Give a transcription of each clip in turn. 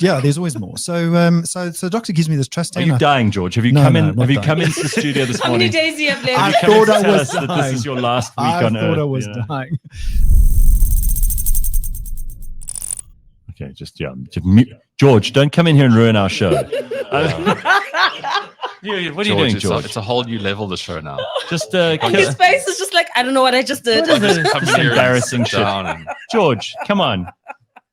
Yeah, there's always more. So, so the doctor gives me this Trustan. Are you dying, George? Have you come in? Have you come into the studio this How morning? many days do you have left? I thought I was that dying. this is your last week I on thought Earth. I was you know? dying. Okay, just George, don't come in here and ruin our show. What are you doing, George? It's a whole new level of the show now. Just His face is just like, I don't know what I just did. this Come here and embarrassing sit shit. down and- George, come on.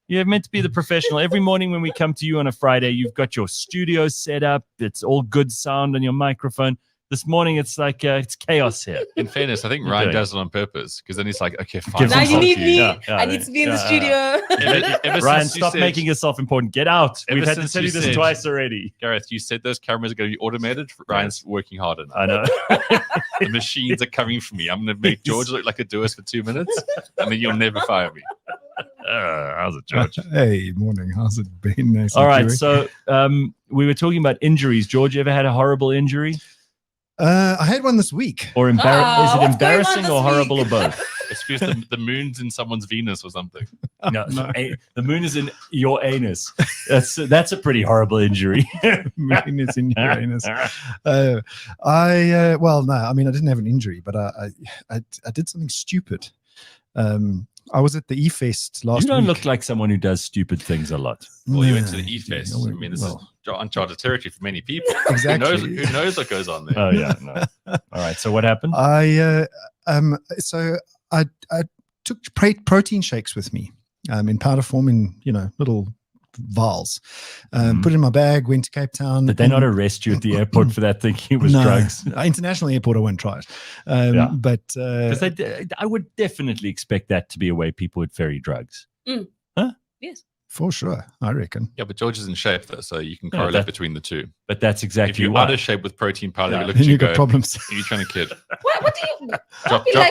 You're meant to be the professional. Every morning when we come to you on a Friday, you've got your studio set up. It's all good sound on your microphone. This morning, it's like it's chaos here. In fairness, I think You're Ryan doing does it on purpose because then he's like, okay, fine. Gives Now himself you need me. Yeah, I need to be in the studio. Ryan, stop making yourself important. Get out. Ever We've had to since tell you you this said- twice already. Gareth, you said those cameras are going to be automated. Ryan's working harder now. I know. The machines are coming for me. I'm going to make George look like a doers for 2 minutes, and then you'll never fire me. How's it, George? Hey, morning. How's it been? Nice All right. and So we were talking about injuries. George, you ever had a horrible injury? I had one this week. Or is it what's going on embarrassing this or horrible week? or both? It's because the moon's in someone's Venus or something. No, the moon is in your anus. That's a pretty horrible injury. Moon is in Uranus. Well, no, I mean, I didn't have an injury, but I did something stupid. I was at the E-Fest last week. You don't look like someone who does stupid things a lot. Well, you went No, to the E-Fest. no, I mean, this well, is uncharted territory for many people. Exactly. Who knows what goes on there? Oh yeah. No. All right. So what happened? So I took protein shakes with me, in powder form, in little vials. Put it in my bag. Went to Cape Town. Did they not arrest you at the airport for that thinking it was No. drugs? International airport, I won't try it. Yeah. But Because I would definitely expect that to be a way people would ferry drugs. Yes. for sure, I reckon. Yeah, but George is in shape though, so you can Yeah, correlate that- between the two. But that's If exactly you're why. out of shape with protein powder, Yeah. you look Then at you you got go, problems. are you trying to kid? What do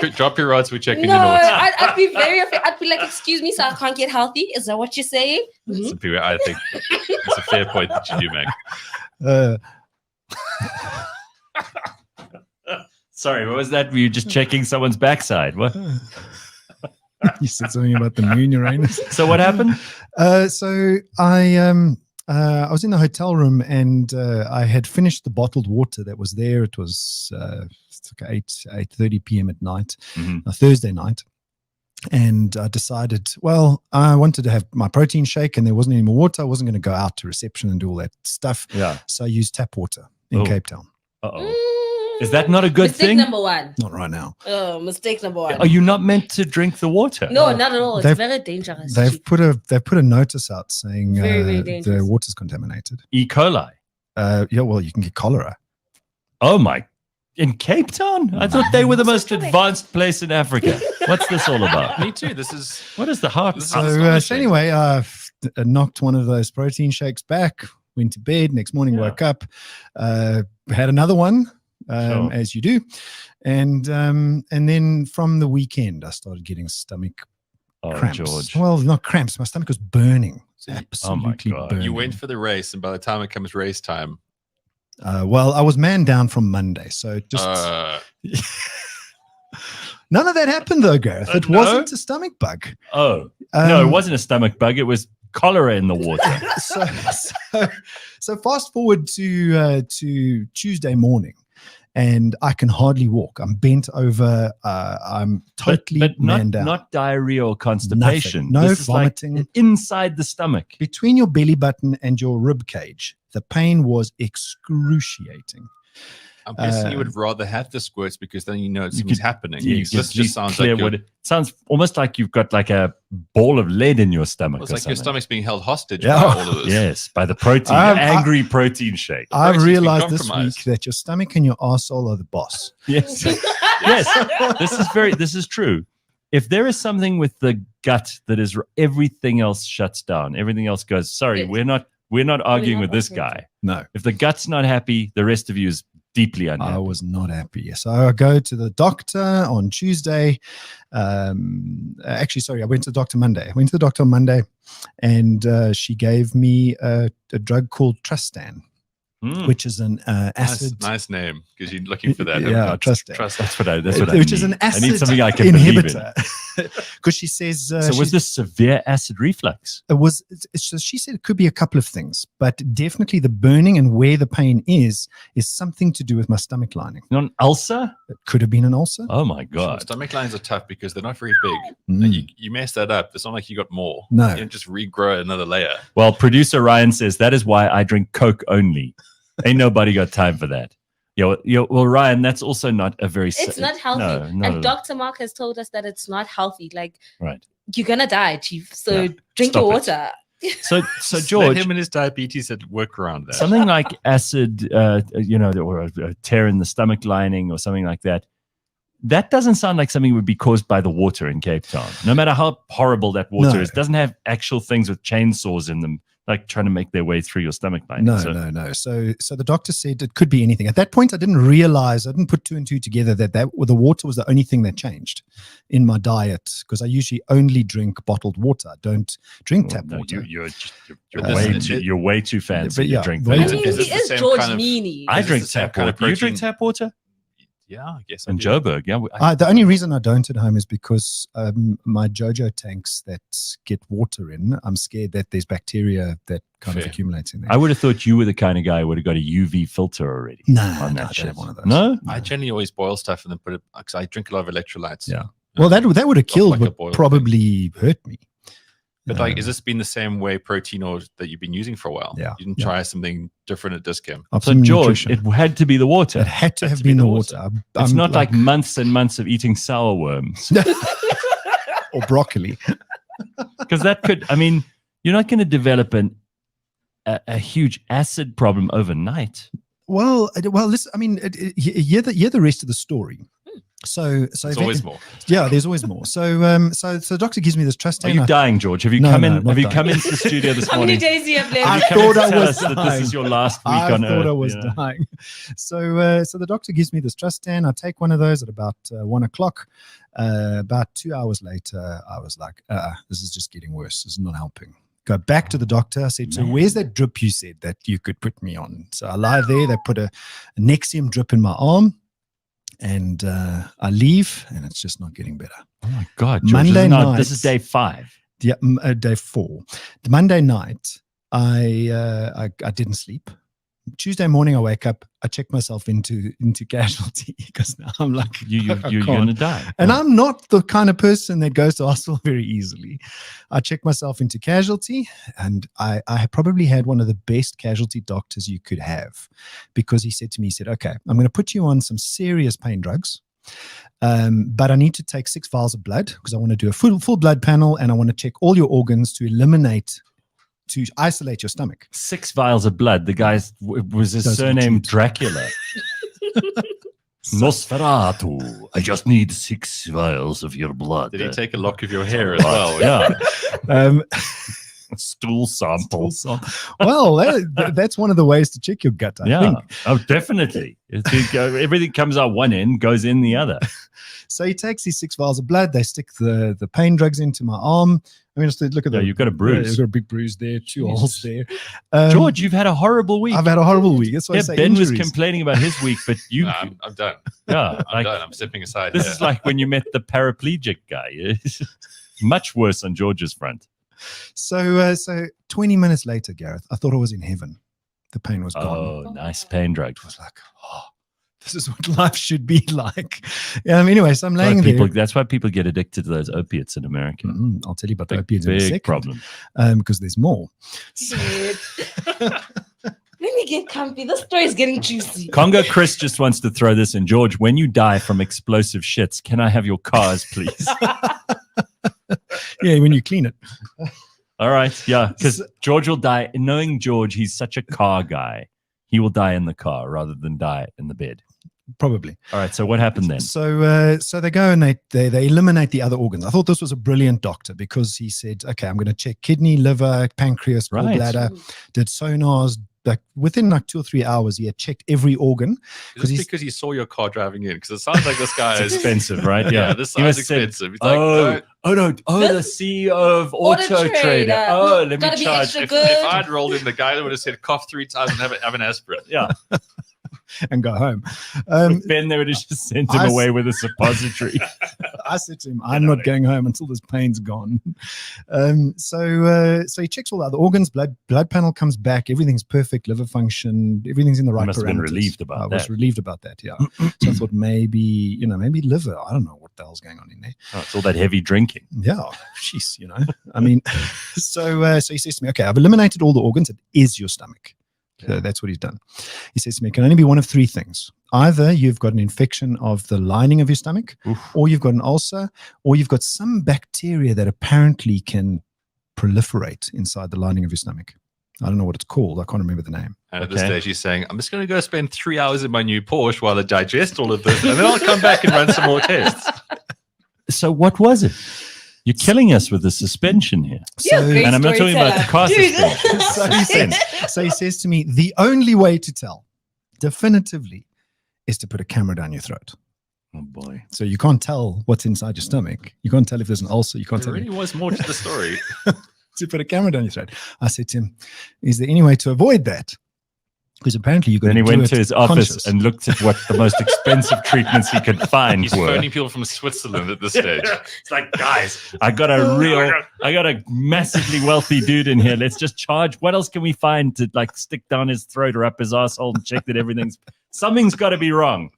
you? Drop your rods, we're checking No, your notes. I'd be very afraid. I'd be like, excuse me, so I can't get healthy? Is that what you're saying? Mhm. Some people, I think it's a fair point that you do make. Sorry, what was that? Were you just checking someone's backside? What? You said something about the moon, Uranus. So what happened? So I was in the hotel room and I had finished the bottled water that was there. It was it's like 8:30 p.m. at night, a Thursday night. And I decided, well, I wanted to have my protein shake and there wasn't any more water. I wasn't going to go out to reception and do all that stuff. Yeah. So I used tap water in Oh. Cape Town. Uh-oh. Is that not a good Mistake thing? number one. Not right now. Oh, mistake number one. Are you not meant to drink the water? No, not at all. It's They've- very dangerous. They've put a notice out saying Very, very the dangerous. water's contaminated. E. coli. Yeah, well, you can get cholera. Oh my. In Cape Town? I thought they were the most advanced place in Africa. What's this all about? Me too. This is What is the heart? This is- So, astonishing. anyway, I knocked one of those protein shakes back, went to bed. Next morning, Yeah. woke up, had another one, Sure. as you do, and then from the weekend, I started getting stomach Oh, cramps. George. Well, not cramps. My stomach was burning. So you- Absolutely God. burning. you went for the race, and by the time it comes race time, Well, I was man down from Monday, so just none of that happened though, Gareth. It No? wasn't a stomach bug. Oh. No, it Um, wasn't a stomach bug. It was cholera in the water. so fast forward to Tuesday morning, and I can hardly walk. I'm bent over. I'm totally but man down. not diarrhea or constipation. Nothing. No This is like vomiting. inside the stomach. Between your belly button and your rib cage, the pain was excruciating. I'm guessing you would rather have the squirts because then you know something's happening. Yeah, This just sounds like it sounds almost like you've got like a ball of lead in your stomach. it's or like your something. stomach's being held hostage Yeah. by all of this. Yes, by the protein, I've- angry protein shake. I've protein's been realized this compromised. week that your stomach and your arsehole are the boss. Yes, yes. This is true. If there is something with the gut that is everything else shuts down, everything else goes. Sorry, Yes. we're not arguing not with this arguing. guy. No. If the gut's not happy, the rest of you is deeply unhappy. I was not happy. So I go to the doctor on Tuesday. Actually, sorry, I went to the doctor Monday. I went to the doctor on Monday, and she gave me a drug called Trustan. which is an acid. Nice name, because you're looking for that. Yeah, trust that. That's what I Which need. is an acid I need something I can believe in. inhibitor. Because she says. So was this severe acid reflux? It was. So she said it could be a couple of things, but definitely the burning and where the pain is something to do with my stomach lining. Not an ulcer? It could have been an ulcer. Oh my God. Stomach lines are tough because they're not very big. And you mess that up, it's not like you got more. No. You don't just regrow another layer. Well, producer Ryan says that is why I drink Coke only. Ain't nobody got time for that. Well, Ryan, that's also not a very. It's not healthy. No, not and at all. Dr. Mark has told us that it's not healthy. Like, Right. you're gonna die, Chief. So drink Stop your it. water. So Let George, him and his diabetes had work around that. something like acid, or a tear in the stomach lining or something like that. That doesn't sound like something would be caused by the water in Cape Town. No matter how horrible that water is, it doesn't have actual things with chainsaws in them, like trying to make their way through your stomach lining. No. So the doctor said it could be anything. At that point, I didn't put two and two together that the water was the only thing that changed in my diet, because I usually only drink bottled water. I don't drink tap water. You're way too fancy But yeah, to drink way that. I mean, Is he this the is same George kind of- Mienie. I Is this drink the same tap kind of water. You drink protein? tap water? Yeah, I guess I In do. Joburg, yeah. The only reason I don't at home is because my JoJo tanks that get water in, I'm scared that there's bacteria that kind of Fair. accumulates in there. I would have thought you were the kind of guy who would have got a UV filter already. No, on I that don't shit. have one of those. No? I generally always boil stuff and then put it, because I drink a lot of electrolytes. Yeah. Well, that would have killed, like a would boiled probably hurt me. But like, has this been the same way protein or that you've been using for a while? Yeah, You didn't yeah. try something different at Discount. So, George, it had to be the water. It had to Had have to be been the the water. water. It's I'm not like months and months of eating sour worms. or broccoli. Because that could, I mean, you're not going to develop a huge acid problem overnight. Well, listen. I mean, hear the rest of the story. So There's always more. Yeah, there's always more. So the doctor gives me this trust Are stand. you dying, George? Have you No, come no, in? I'm not Have you dying. come into the studio this How many morning? days do you have left? I Have you come in thought to I tell was us that this dying. is your last week I on thought Earth? I was dying. So the doctor gives me this trust stand. I take one of those at about 1 o'clock. About 2 hours later, I was like, this is just getting worse. This is not helping. Go back to the doctor. I said, so where's that drip you said that you could put me on? So I lie there. They put a Nexium drip in my arm. And I leave, and it's just not getting better. Oh my God, George, Monday night. This is day 5. Yeah, day 4. The Monday night, I didn't sleep. Tuesday morning, I wake up. I check myself into casualty because now I'm like, You're I going can't. to die. And I'm not the kind of person that goes to hospital very easily. I check myself into casualty, and I probably had one of the best casualty doctors you could have, because he said to me, okay, I'm going to put you on some serious pain drugs, but I need to take 6 vials of blood because I want to do a full blood panel, and I want to check all your organs to isolate your stomach. 6 vials of blood. The guy's was his Doesn't surname cheat. Dracula. Nosferatu. I just need 6 vials of your blood. Did he take a lock of your hair as well? Yeah. Stool sample. Well, that's one of the ways to check your gut, I Yeah. think. Oh, definitely. Everything comes out one end, goes in the other. So he takes these 6 vials of blood. They stick the pain drugs into my arm. I mean, just look at Yeah, that. you've got a bruise. You've got a big bruise there, 2 holes there. George, you've had a horrible week. I've had a horrible week. That's why I Yeah, say Ben was injuries. complaining about his week, but you, No, I'm done. yeah, I'm done. I'm stepping aside. this here. is like when you met the paraplegic guy. Much worse on George's front. So 20 minutes later, Gareth, I thought I was in heaven. The pain was gone. Oh, nice pain drug. I was like, this is what life should be like. Anyway, so I'm laying there. That's why people get addicted to those opiates in America. I'll tell you about the Big, opiates in a big second. problem. Because there's more. Shit. Let me get comfy. This story is getting juicy. Congo Chris just wants to throw this in. George, when you die from explosive shits, can I have your cars, please? Yeah, when you clean it. All right. Yeah. Because George will die. Knowing George, he's such a car guy. He will die in the car rather than die in the bed. Probably. All right. So what happened then? So they go and they eliminate the other organs. I thought this was a brilliant doctor because he said, okay, I'm going to check kidney, liver, pancreas, Right. gallbladder, did sonars, like within like 2 or 3 hours, he had checked every organ. Is it because he saw your car driving in? Because it sounds like this guy It's is expensive, right? Yeah, Yeah. this He sounds must said, expensive. He's like, the CEO of AutoTrader. Oh, let me Gotta be charge. extra if good. I'd rolled in, the guy that would have said cough 3 times and have an aspirin. Yeah. and go home. Ben, they would have just sent him I away with a suppository. I said to him, I'm not going home until this pain's gone. So he checks all the other organs, blood panel comes back, everything's perfect, liver function, everything's in the right must have parameters. been relieved about I that. was relieved about that, yeah. So I thought maybe liver. I don't know what the hell's going on in there. Oh, it's all that heavy drinking. Yeah, jeez, I mean, so he says to me, okay, I've eliminated all the organs. It is your stomach. So that's what he's done. He says to me, it can only be one of 3 things. Either you've got an infection of the lining of your stomach, or you've got an ulcer, or you've got some bacteria that apparently can proliferate inside the lining of your stomach. I don't know what it's called. I can't remember the name. And at this stage, he's saying, I'm just going to go spend 3 hours in my new Porsche while I digest all of this, and then I'll come back and run some more tests. So what was it? You're killing us with the suspension here. You're a great And I'm not talking about the car storyteller. suspension. So he says to me, the only way to tell definitively is to put a camera down your throat. Oh, boy. So you can't tell what's inside your stomach. You can't tell if there's an ulcer. You can't There tell. really was more to the story. To put a camera down your throat. I said to him, is there any way to avoid that? Because apparently you got Then to he do went it to his office conscious. and looked at what the most expensive treatments he could find He's were. phoning people from Switzerland at this stage. It's like, guys, I got a massively wealthy dude in here. Let's just charge. What else can we find to like stick down his throat or up his asshole and check that something's got to be wrong.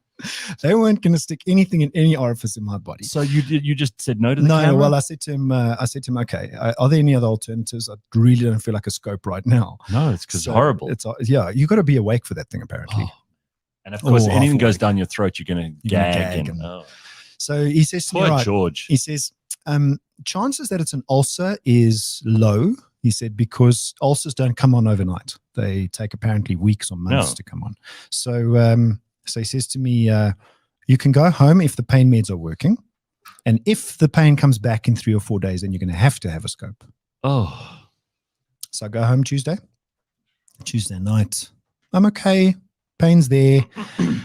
They weren't going to stick anything in any orifice in my body. So you just said no to the No, camera? well, I said to him, okay, are there any other alternatives? I really don't feel like a scope right now. No, it's because So horrible. It's you got to be awake for that thing, apparently. Oh. And of course, anything half goes awake. down your throat, you're going to You're gonna gag. gag And, and- So he says to me, poor right, George. he says, chances that it's an ulcer is low. He said, because ulcers don't come on overnight. They take apparently weeks or months to come on. So he says to me, you can go home if the pain meds are working. And if the pain comes back in 3 or 4 days, then you're going to have a scope. Oh, So I go home Tuesday night. I'm okay. Pain's there.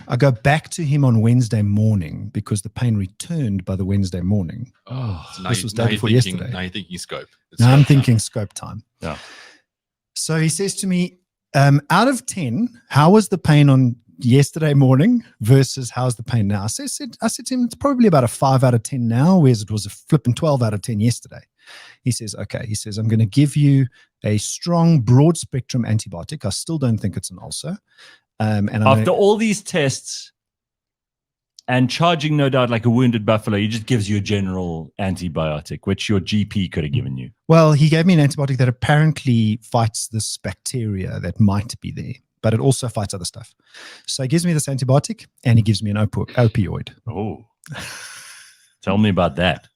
I go back to him on Wednesday morning because the pain returned by the Wednesday morning. oh. So now This was day before yesterday. Now you're thinking scope. Now I'm thinking scope time. Yeah. So he says to me, out of 10, how was the pain on yesterday morning versus how's the pain now? I said to him, it's probably about a 5 out of 10 now, whereas it was a flipping 12 out of 10 yesterday. He says, okay. He says, I'm going to give you a strong, broad spectrum antibiotic. I still don't think it's an ulcer. And After all these tests and charging, no doubt, like a wounded buffalo, he just gives you a general antibiotic, which your GP could have given you. Well, he gave me an antibiotic that apparently fights this bacteria that might be there, but it also fights other stuff. So he gives me this antibiotic and he gives me an opioid. Oh, tell me about that.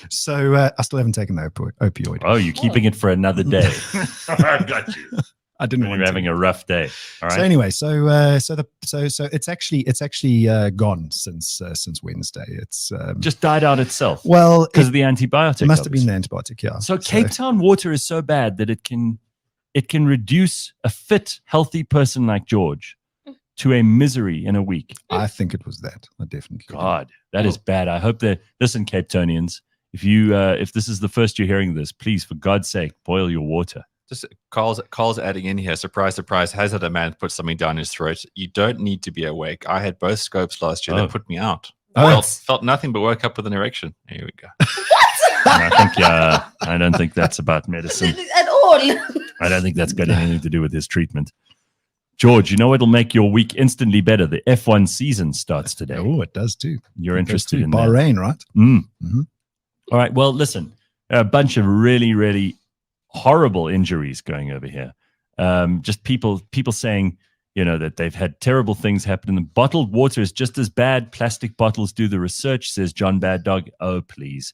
So I still haven't taken the opioid. Oh, you're keeping it for another day. I got you. I didn't When want you're to. having a rough day. All right. So anyway, so it's actually gone since Wednesday. It's just died out itself well, because it of the antibiotic. must have been obviously. the antibiotic. Yeah. So Cape Town water is so bad that it can reduce a fit, healthy person like George to a misery in a week. I think it was that. I definitely. do. God, that is bad. I hope that, listen, Cape Townians, if this is the first you're hearing this, please, for God's sake, boil your water. Just Carl's adding in here. Surprise, surprise. Has had a man put something down his throat. You don't need to be awake. I had both scopes last year. Oh. They put me out. Oh. Felt nothing but woke up with an erection. Here we go. And I don't think that's about medicine. At all. I don't think that's got anything to do with his treatment. George, you know what'll make your week instantly better? The F1 season starts today. Oh, it does too. You're It goes interested through in that? Bahrain, right? Mm. Mhm. All right. Well, listen, a bunch of really, really horrible injuries going over here. Just people saying, that they've had terrible things happen. And bottled water is just as bad. Plastic bottles do the research, says John Bad Dog. Oh, please.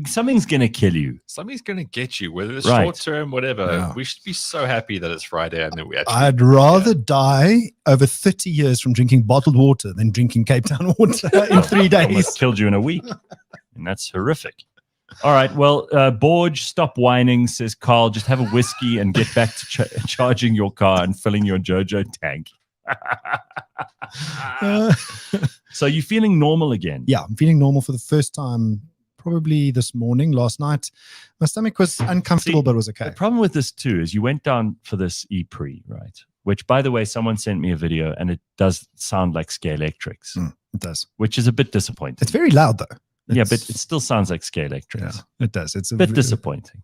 Something's going to kill you. Somebody's going to get you, whether it's Right. short term, whatever. Yeah. We should be so happy that it's Friday and that we actually. I'd rather die over 30 years from drinking bottled water than drinking Cape Town water in 3 Almost days. killed you in a week. And that's horrific. All right. Well, Borge, stop whining, says Carl. Just have a whiskey and get back to charging your car and filling your JoJo tank. So you're feeling normal again? Yeah, I'm feeling normal for the first time probably this morning. Last night, my stomach was uncomfortable, but it was okay. The problem with this too is you went down for this E-Pre, right? Which, by the way, someone sent me a video and it does sound like Scale Electrics. It does. Which is a bit disappointing. It's very loud though. Yeah, but it still sounds like Scale Electrics. Yeah, it does. It's a bit disappointing.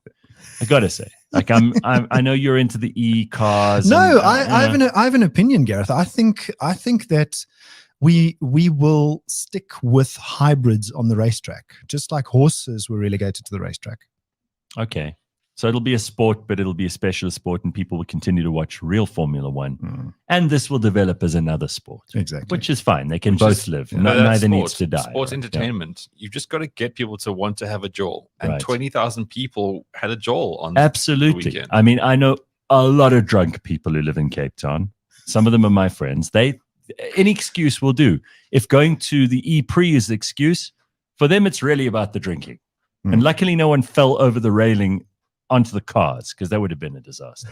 I gotta say, like I know you're into the e-cars. No, I have an opinion, Gareth. I think that we will stick with hybrids on the racetrack, just like horses were relegated to the racetrack. Okay. So it'll be a sport, but it'll be a specialist sport, and people will continue to watch real Formula One. And this will develop as another sport. Exactly. Which is fine. They can both live. Neither needs to die. Sports entertainment. You've just got to get people to want to have a jaw. And 20,000 people had a jaw on Absolutely. the weekend. I mean, I know a lot of drunk people who live in Cape Town. Some of them are my friends. Any excuse will do. If going to the E-Pre is the excuse, for them it's really about the drinking. And luckily no one fell over the railing onto the cars, because that would have been a disaster.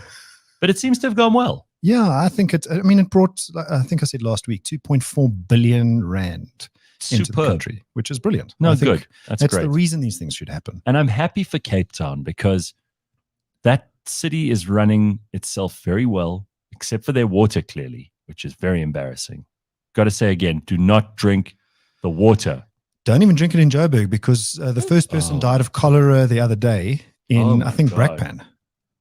But it seems to have gone well. Yeah, I think it brought, I think I said last week, 2.4 billion rand into the country, which is brilliant. No, I think good. That's great. the reason these things should happen. And I'm happy for Cape Town, because that city is running itself very well, except for their water, clearly, which is very embarrassing. Got to say again, do not drink the water. Don't even drink it in Joburg, because the first person died of cholera the other day in, I think, Brakpan.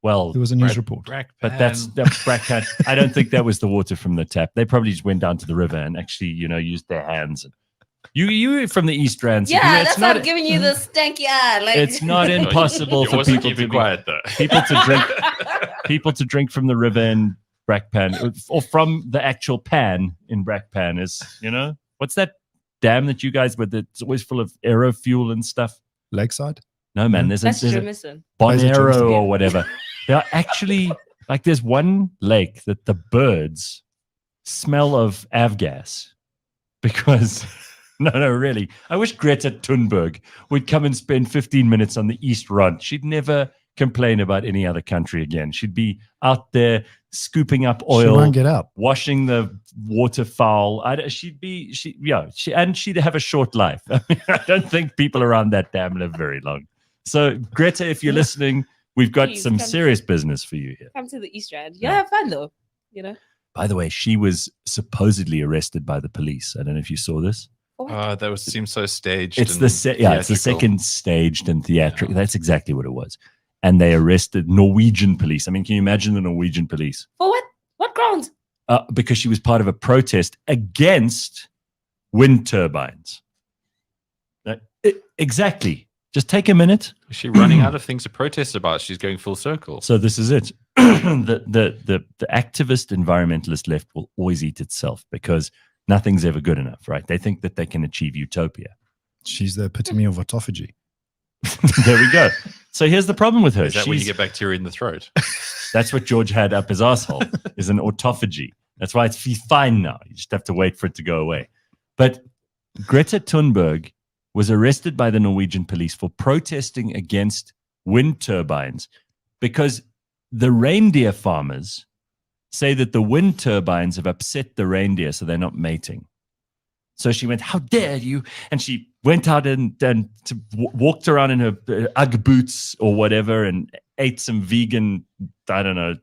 Well, there was a news report. But that's Brakpan. I don't think that was the water from the tap. They probably just went down to the river and actually, used their hands. You from the East Rand. Yeah, that's why I'm giving you the stanky eye. Like, it's not impossible for people to quiet though. people to drink from the river in Brakpan, or from the actual pan in Brakpan. Is what's that dam that you guys with? It's always full of aero fuel and stuff. Lakeside. No, man, there's a Bonero or whatever. There are actually, there's one lake that the birds smell of avgas, because, no, really. I wish Greta Thunberg would come and spend 15 minutes on the East Rand. She'd never complain about any other country again. She'd be out there scooping up oil. She won't get up. Washing the waterfowl. And she'd have a short life. I don't think people around that dam live very long. So, Greta, if you're listening, we've got some serious business for you here. Come to the East Rand. Yeah, have fun though. By the way, she was supposedly arrested by the police. I don't know if you saw this. That seems so staged. It's the second staged and theatrical. Yeah. That's exactly what it was. And they arrested Norwegian police. I mean, can you imagine the Norwegian police? For what? What grounds? Because she was part of a protest against wind turbines. Exactly. Just take a minute. Is she running out of things to protest about? She's going full circle. So this is it. the activist environmentalist left will always eat itself, because nothing's ever good enough, right? They think that they can achieve utopia. She's the epitome of autophagy. There we go. So here's the problem with her. Is that when you get bacteria in the throat? That's what George had up his asshole, is an autophagy. That's why it's fine now. You just have to wait for it to go away. But Greta Thunberg was arrested by the Norwegian police for protesting against wind turbines, because the reindeer farmers say that the wind turbines have upset the reindeer, so they're not mating. So she went, "How dare you?" And she went out and walked around in her Ugg boots or whatever, and ate some vegan,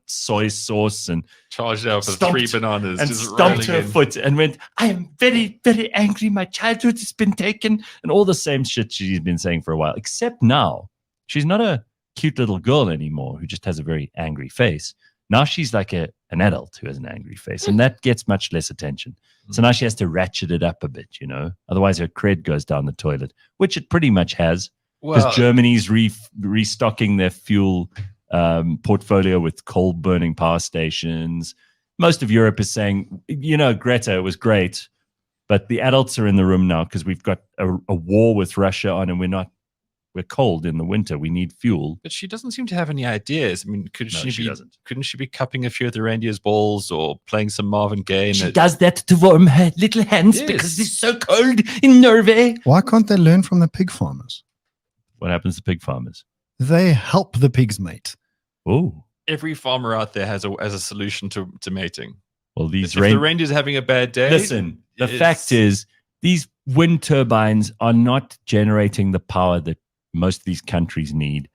soy sauce, and charged out for 3 bananas and just stomped her foot and went, "I am very, very angry. My childhood has been taken," and all the same shit she's been saying for a while. Except now, she's not a cute little girl anymore who just has a very angry face. Now she's like an adult who has an angry face, and that gets much less attention. So now she has to ratchet it up a bit, Otherwise her cred goes down the toilet, which it pretty much has, because Germany's restocking their fuel portfolio with coal-burning power stations. Most of Europe is saying, Greta, it was great, but the adults are in the room now because we've got a war with Russia on, and we're cold in the winter. We need fuel. But she doesn't seem to have any ideas. I mean, couldn't she be cupping a few of the reindeer's balls or playing some Marvin Gaye? She does that to warm her little hands because it's so cold in Norway. Why can't they learn from the pig farmers? What happens to pig farmers? They help the pigs mate. Oh, Every farmer out there has a solution to mating. well, these If the reindeer's having a bad day, listen. The fact is, these wind turbines are not generating the power that most of these countries need,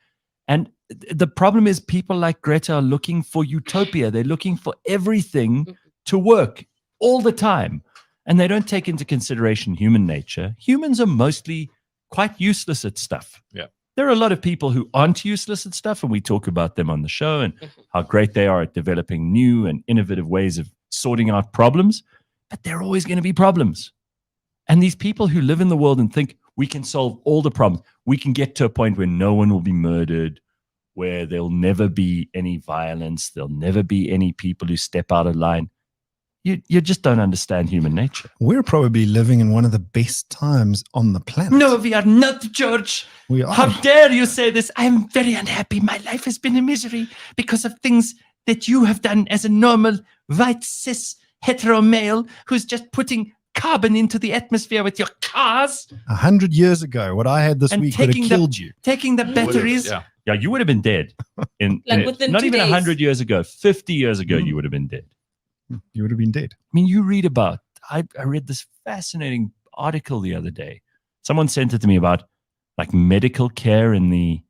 and the problem is people like Greta are looking for utopia. They're looking for everything to work all the time, and they don't take into consideration human nature. Humans are mostly quite useless at stuff. Yeah. There are a lot of people who aren't useless at stuff, and we talk about them on the show and how great they are at developing new and innovative ways of sorting out problems, but there are always going to be problems. And these people who live in the world and think we can solve all the problems, we can get to a point where no one will be murdered, where there'll never be any violence, there'll never be any people who step out of line. You just don't understand human nature. We're probably living in one of the best times on the planet. No, we are not, George. We are. How dare you say this? I am very unhappy. My life has been a misery because of things that you have done as a normal, white, cis, hetero male who's just putting carbon into the atmosphere with your cars. 100 years ago, what I had this And week would have taking killed you. Taking the batteries. Yeah. Yeah, you would have been dead. Within not 2 even days. 100 years ago, 50 years ago, you would have been dead. You would have been dead. I mean, you read about, I read this fascinating article the other day. Someone sent it to me about like medical care in the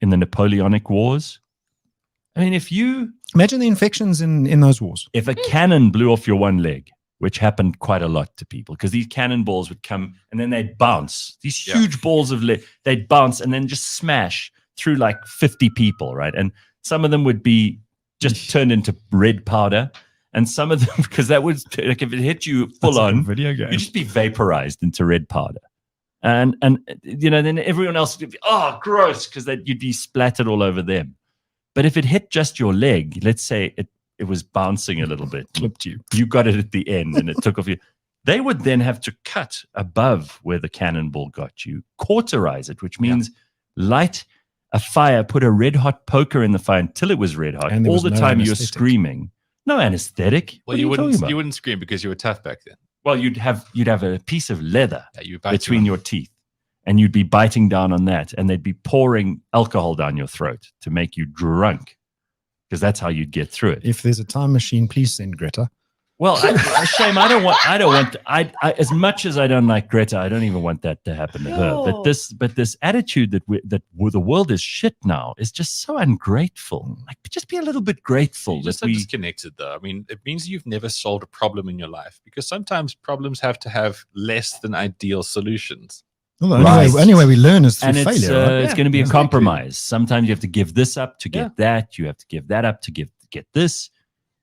Napoleonic Wars. I mean, Imagine the infections in those wars. if a cannon blew off your one leg, which happened quite a lot to people, because these cannonballs would come and then they'd bounce. These huge balls of lead, they'd bounce and then just smash through like 50 people, right? And some of them would be just turned into red powder. And some of them, because that would, like, if it hit you full That's like a on, video game. you'd just be vaporized into red powder. And then everyone else would be, oh, gross, because you'd be splattered all over them. But if it hit just your leg, let's say it was bouncing a little bit, Clipped you. you got it at the end and it took off you. They would then have to cut above where the cannonball got you, cauterize it, which means light a fire, put a red hot poker in the fire until it was red hot. And there All was the no time you're anesthetic. screaming. No anesthetic. Well, What are you talking about? wouldn't scream because you were tough back then. Well, you'd have a piece of leather Yeah, you bite between on. your teeth, and you'd be biting down on that, and they'd be pouring alcohol down your throat to make you drunk, because that's how you'd get through it. If there's a time machine, please send Greta. Well, shame. I don't want. As much as I don't like Greta, I don't even want that to happen to her. No. But this attitude that the world is shit now is just so ungrateful. Like, just be a little bit grateful You're that just so disconnected, though. I mean, it means you've never solved a problem in your life, because sometimes problems have to have less than ideal solutions. Well, the Right. only way we learn is through and it's failure. Right? it's going to be a exactly. compromise. Sometimes you have to give this up to get that. You have to give that up to get this.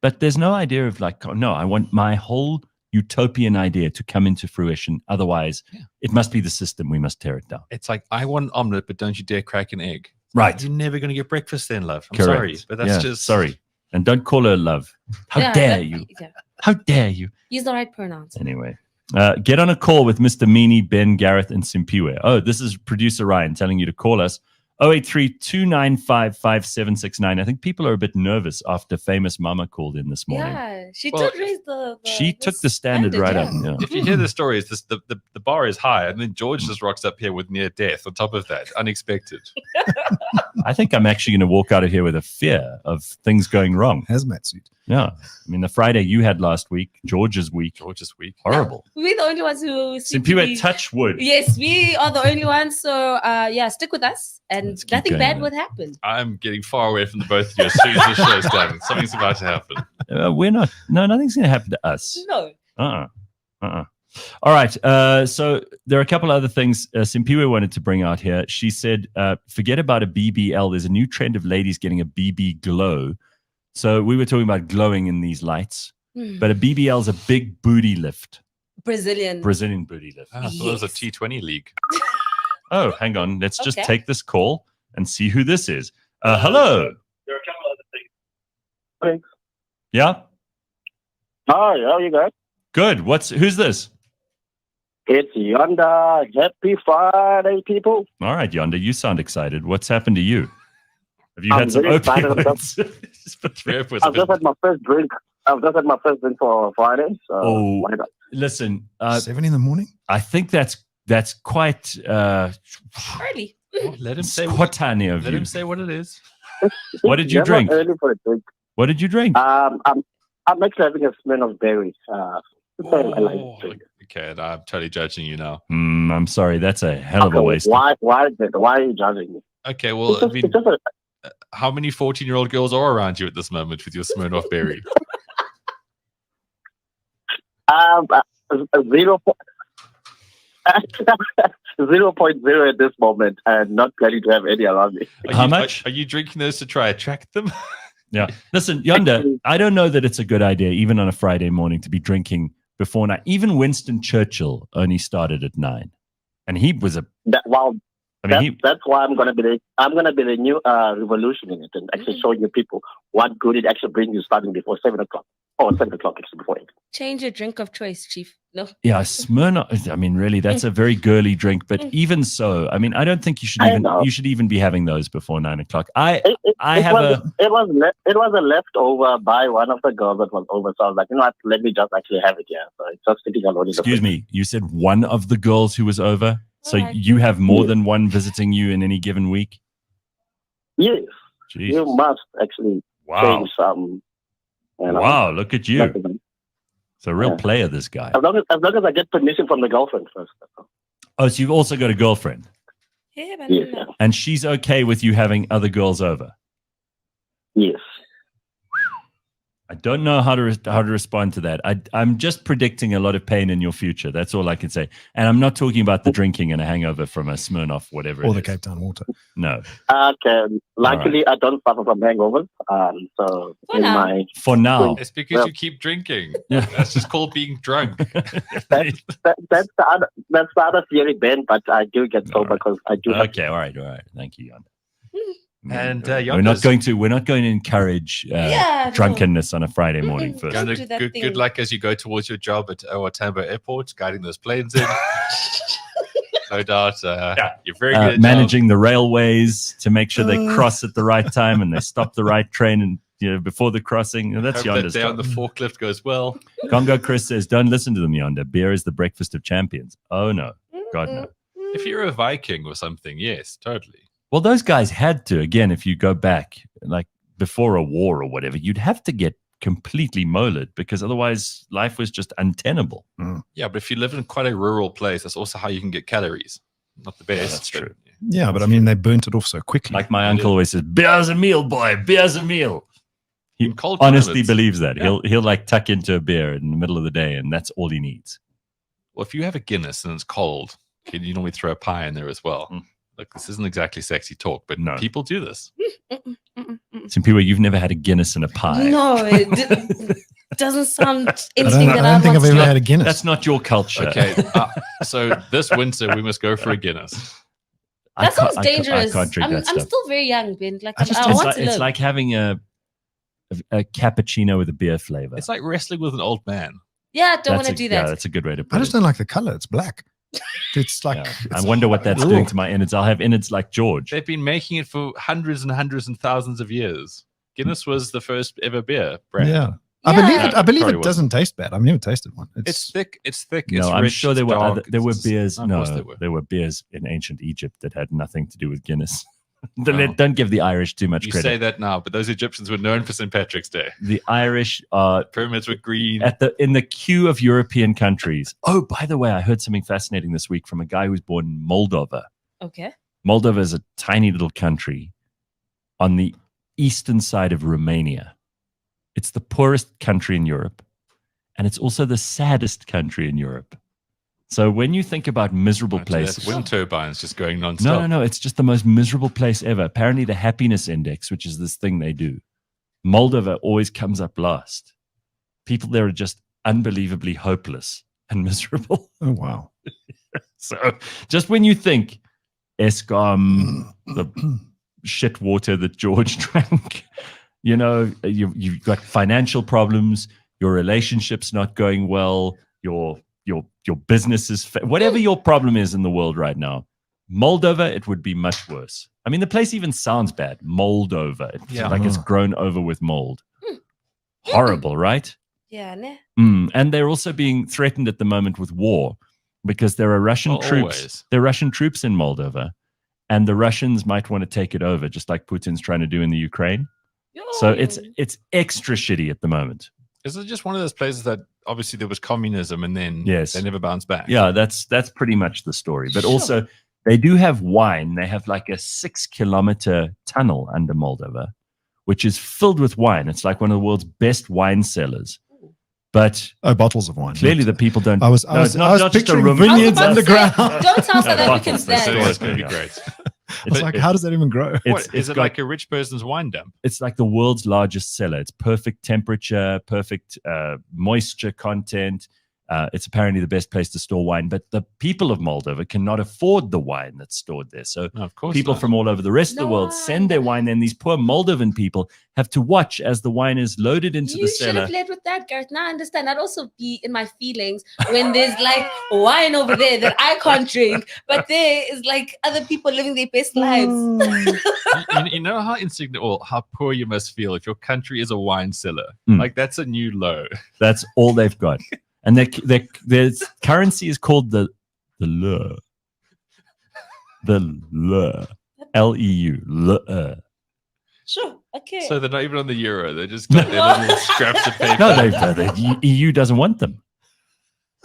But there's no idea of like, oh, no, I want my whole utopian idea to come into fruition. Otherwise, it must be the system. We must tear it down. It's like, I want an omelet, but don't you dare crack an egg. Right. You're never going to get breakfast then, love. I'm Correct. sorry, but that's just sorry. And don't call her love. How dare you? Yeah. How dare you? Use the right pronouns. Anyway, get on a call with Mr. Mienie, Ben, Garreth, and Simpiwe. Oh, this is producer Ryan telling you to call us. 083-295-5769. I think people are a bit nervous after famous Mama called in this morning. Yeah, she Well, did raise the She took the standard right up. Yeah. if you hear the story, it's this, the bar is high, and then George just rocks up here with near death on top of that. Unexpected. I think I'm actually going to walk out of here with a fear of things going wrong. Hazmat suit. Yeah. I mean, the Friday you had last week, George's week, horrible. We're the only ones who seem to Simpiwe, be- touch wood. Yes, we are the only ones. So stick with us, and Let's keep nothing going bad then. would happen. I'm getting far away from the both of you as soon as the show's done. Something's about to happen. We're not. No, nothing's going to happen to us. No. All right. So there are a couple other things Simpiwe wanted to bring out here. She said, forget about a BBL. There's a new trend of ladies getting a BB glow. So we were talking about glowing in these lights, but a BBL is a big booty lift. Brazilian. Brazilian booty lift. I thought it was a Yes. T20 league. Oh, hang on. Let's just Okay. take this call and see who this is. Hello. There are a couple other things. Thanks. Yeah. Hi, how are you guys? Good. Who's this? It's Yonda. Happy Friday, people. All right, Yonda, you sound excited. What's happened to you? Have you I'm had some very excited opioids? I've just had my first drink. For Friday. So Oh. why not? Listen, 7 in the morning? I think that's quite Early. Well, let him say. Squatani of Let you. him say what it is. What did you Never drink? early for a drink. What did you drink? I'm actually having a smell of berries. I like to drink. Okay, I'm totally judging you now. I'm sorry. That's a hell of a waste. Why are you judging me? Okay, well, It's just how many 14-year-old girls are around you at this moment with your Smirnoff berry? 0.0 at this moment, and not planning to have any around me. How much? Are you drinking those to try attract them? Yeah. Listen, Yonder, I don't know that it's a good idea, even on a Friday morning, to be drinking before 9. Even Winston Churchill only started at 9. And he was That's why I'm gonna be the new revolution in it, and actually showing you people what good it actually brings you starting before 7 o'clock. Or 7 o'clock actually before 8. Change your drink of choice, Chief. No. Yeah, Smirnoff. I mean, really, that's a very girly drink. But even so, I mean, I don't think you should even be having those before 9 o'clock. It was a leftover by one of the girls that was over, so I was like, you know what, let me just actually have it here. So it's just sitting alone. Excuse me, you said one of the girls who was over, so you have more than one visiting you in any given week. Yes, Jeez. you must actually change some. Wow, look at you. It's a real player, this guy. As long as I get permission from the girlfriend first. Oh, so you've also got a girlfriend? Yeah, Yes. And she's okay with you having other girls over? Yes. I don't know how to respond to that. I'm just predicting a lot of pain in your future. That's all I can say. And I'm not talking about the drinking and a hangover from a Smirnoff, whatever. Or the Cape Town water. No. Okay. Luckily, I don't suffer from hangovers. So for now, it's because you keep drinking. Yeah. That's just called being drunk. that's the other theory, Ben. But I do get sober because I do. Okay. All right. Thank you, Yonder. And we're not going to encourage drunkenness on a Friday morning. First, good luck as you go towards your job at Tambo Airport, guiding those planes in. No doubt, you're very good at managing the railways to make sure they cross at the right time and they stop the right train and before the crossing. That's Yonder's job. The forklift goes well. Congo Chris says, "Don't listen to them, Yonder. Beer is the breakfast of champions." Oh no, God no. If you're a Viking or something, yes, totally. Well, those guys had to. Again, if you go back, like before a war or whatever, you'd have to get completely molded because otherwise life was just untenable. Yeah, but if you live in quite a rural place, that's also how you can get calories. Not the best. That's true. Yeah, but I mean, they burnt it off so quickly. Like my uncle always says, beer's a meal, boy, beer's a meal. He honestly believes that. Yeah. He'll like tuck into a beer in the middle of the day and that's all he needs. Well, if you have a Guinness and it's cold, you normally throw a pie in there as well. Look, this isn't exactly sexy talk, but people do this. Simpiwe, you've never had a Guinness and a pie. No, it doesn't sound anything I don't think I've ever had a Guinness. That's not your culture. Okay, so this winter we must go for a Guinness. That sounds dangerous. I can't drink that I'm stuff. still very young, Ben. Like it's like having a cappuccino with a beer flavor. It's like wrestling with an old man. Yeah, I don't want to do that. Yeah, that's a good way to put it. I just don't like the color. It's black. It's like I wonder what that's doing to my innards. I'll have innards like George. They've been making it for hundreds and hundreds and thousands of years. Guinness was the first ever beer brand. Yeah. I believe it doesn't taste bad. I've never tasted one. It's thick. It's No, I'm rich, sure there were beers. No, there were beers in ancient Egypt that had nothing to do with Guinness. Don't give the Irish too much credit. You say that now, but those Egyptians were known for St. Patrick's Day. The Irish pyramids were green. In the queue of European countries. Oh, by the way, I heard something fascinating this week from a guy who was born in Moldova. Okay. Moldova is a tiny little country on the eastern side of Romania. It's the poorest country in Europe, and it's also the saddest country in Europe. So when you think about miserable places, wind turbines just going nonstop. No, it's just the most miserable place ever. Apparently, the happiness index, which is this thing they do, Moldova always comes up last. People there are just unbelievably hopeless and miserable. Oh wow! So just when you think Eskom, the shit water that George drank, you've got financial problems, your relationship's not going well, your business is whatever your problem is in the world right now. Moldova, it would be much worse. I mean, the place even sounds bad. Moldova, it's grown over with mold. Horrible, right? Yeah, ne? And they're also being threatened at the moment with war because there are Russian troops. Always. There are Russian troops in Moldova, and the Russians might want to take it over, just like Putin's trying to do in the Ukraine. So it's extra shitty at the moment. Is it just one of those places that obviously there was communism and then they never bounced back? Yeah, that's pretty much the story. But also, they do have wine. They have like a 6-kilometer tunnel under Moldova, which is filled with wine. It's like one of the world's best wine cellars. But bottles of wine. Clearly, the people don't. I was picturing vineyards underground. Don't tell South Africans that. It's going to be great. It's like, how does that even grow? Is it like a rich person's wine dump? It's like the world's largest cellar. It's perfect temperature, perfect moisture content. It's apparently the best place to store wine, but the people of Moldova cannot afford the wine that's stored there. So people from all over the rest of the world send their wine, and these poor Moldovan people have to watch as the wine is loaded into the cellar. You should have led with that, Gareth. Now I understand. I'd also be in my feelings when there's like wine over there that I can't drink, but there is like other people living their best lives. you know how insignificant or how poor you must feel if your country is a wine cellar. Like that's a new low. That's all they've got. And their currency is called the leu. The leu. L-E-U. Sure. Okay. So they're not even on the euro. They just got their little scraps of paper. No, the EU doesn't want them.